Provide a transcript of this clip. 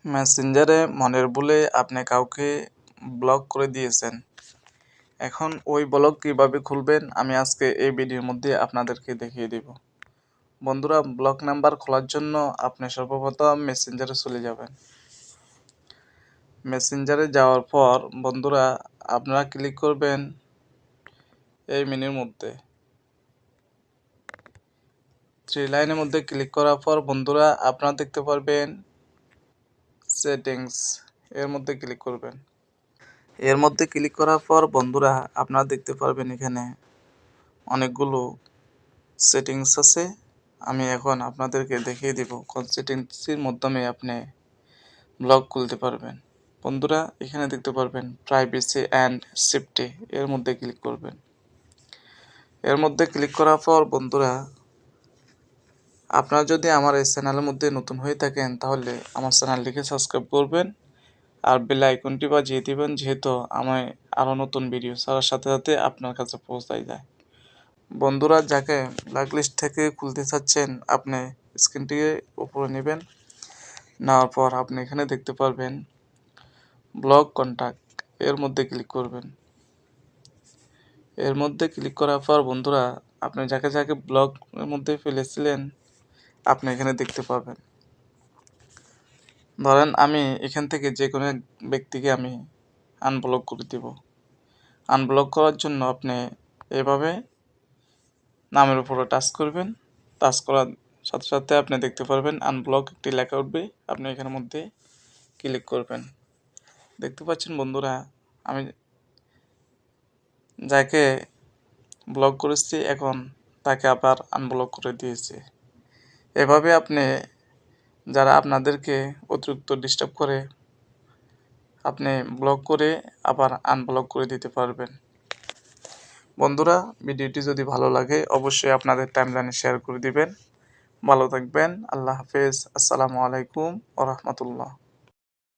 মেসেঞ্জারে মনের ভুলে আপনি কাউকে ব্লক করে দিয়েছেন। এখন ওই ব্লক কিভাবে খুলবেন আমি আজকে এই ভিডিওর মধ্যে আপনাদেরকে দেখিয়ে দেব। বন্ধুরা, ব্লক নাম্বার খোলার জন্য আপনি সর্বপ্রথম মেসেঞ্জারে চলে যাবেন। মেসেঞ্জারে যাওয়ার পর বন্ধুরা আপনারা ক্লিক করবেন এই মেনুর মধ্যে। থ্রি লাইনের মধ্যে ক্লিক করার পর বন্ধুরা আপনারা দেখতে পারবেন সেটিংস, এর মধ্যে ক্লিক করবেন। এর মধ্যে ক্লিক করার পর বন্ধুরা আপনারা দেখতে পারবেন এখানে অনেকগুলো সেটিংস আছে। আমি এখন আপনাদেরকে দেখিয়ে দিব কোন সেটিংসের মাধ্যমে আপনি ব্লগ খুলতে পারবেন। বন্ধুরা এখানে দেখতে পারবেন প্রাইভেসি অ্যান্ড সেফটি, এর মধ্যে ক্লিক করবেন। এর মধ্যে ক্লিক করার পর বন্ধুরা আপনারা যদি আমার এই চ্যানেলের মধ্যে নতুন হয়ে থাকেন তাহলে আমার চ্যানেলটিকে সাবস্ক্রাইব করবেন আর বেল আইকনটি বাজিয়ে দিবেন, যেহেতু আমি আরও নতুন ভিডিও ছাড়ার সাথে সাথে আপনার কাছে পৌঁছায় যায়। বন্ধুরা যাকে ব্ল্যাকলিস্ট থেকে খুলতে চাচ্ছেন আপনি স্ক্রিনটিকে উপরে নেবেন, নেওয়ার পর আপনি এখানে দেখতে পারবেন ব্লক কন্টাক্ট, এর মধ্যে ক্লিক করবেন। এর মধ্যে ক্লিক করার পর বন্ধুরা আপনি যাকে যাকে ব্লকের মধ্যে ফেলেছিলেন আপনি এখানে দেখতে পাবেন। ধরেন আমি এখান থেকে যে কোনো ব্যক্তিকে আমি আনব্লক করে দেব। আনব্লক করার জন্য আপনি এভাবে নামের উপরে টাচ করবেন। টাচ করার সাথে সাথে আপনি দেখতে পারবেন আনব্লক একটি লেখা উঠবে, আপনি এখানের মধ্যে ক্লিক করবেন। দেখতে পাচ্ছেন বন্ধুরা আমি যাকে ব্লক করেছি এখন তাকে আবার আনব্লক করে দিয়েছি। এভাবে আপনি যারা আপনাদেরকে অতিরিক্ত ডিস্টার্ব করে আপনি ব্লক করে আবার আনব্লক করে দিতে পারবেন। বন্ধুরা ভিডিওটি যদি ভালো লাগে অবশ্যই আপনাদের টাইমলাইনে শেয়ার করে দিবেন। ভালো থাকবেন। আল্লাহ হাফেজ। আসসালামু আলাইকুম ওয়া রাহমাতুল্লাহ।